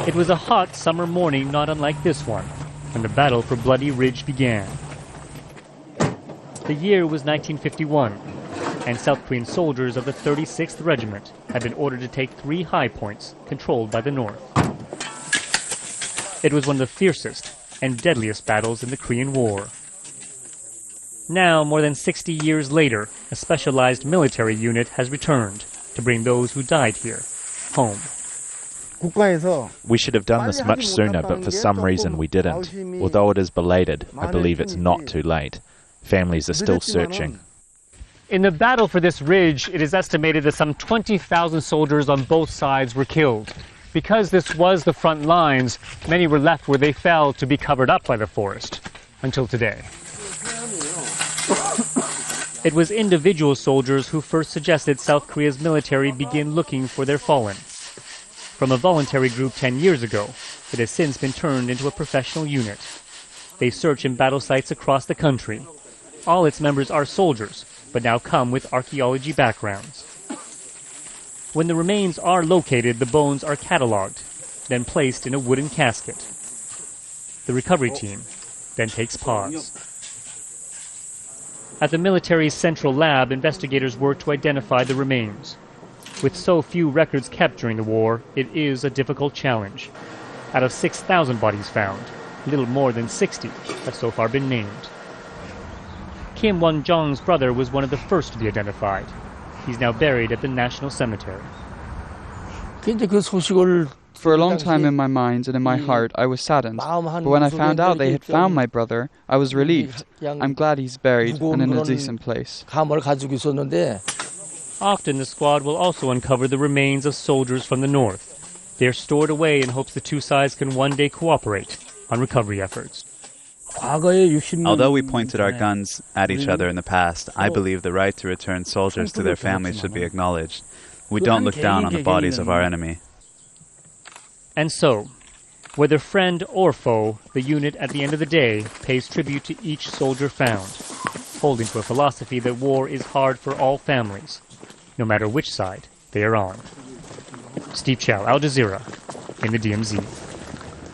It was a hot summer morning not unlike this one, when the battle for Bloody Ridge began. The year was 1951, and South Korean soldiers of the 36th Regiment had been ordered to take 3 high points controlled by the North. It was one of the fiercest and deadliest battles in the Korean War. Now, more than 60 years later, a specialized military unit has returned to bring those who died here home. We should have done this much sooner, but for some reason we didn't. Although it is belated, I believe it's not too late. Families are still searching. In the battle for this ridge, it is estimated that some 20,000 soldiers on both sides were killed. Because this was the front lines, many were left where they fell to be covered up by the forest, until today. It was individual soldiers who first suggested South Korea's military begin looking for their fallen. From a voluntary group 10 years ago, it has since been turned into a professional unit. They search in battle sites across the country. All its members are soldiers, but now come with archaeology backgrounds. When the remains are located, the bones are catalogued, then placed in a wooden casket. The recovery team then takes pause. At the military's central lab, investigators work to identify the remains. With so few records kept during the war, it is a difficult challenge. Out of 6,000 bodies found, little more than 60 have so far been named. Kim Won-jong's brother was one of the first to be identified. He's now buried at the National Cemetery. For a long time in my mind and in my heart, I was saddened. But when I found out they had found my brother, I was relieved. I'm glad he's buried and in a decent place. Often the squad will also uncover the remains of soldiers from the North. They are stored away in hopes the two sides can one day cooperate on recovery efforts. Although we pointed our guns at each other in the past, I believe the right to return soldiers to their families should be acknowledged. We don't look down on the bodies of our enemy. And so, whether friend or foe, the unit at the end of the day pays tribute to each soldier found, holding to a philosophy that war is hard for all families, no matter which side they are on. Steve Chao, Al Jazeera, in the DMZ.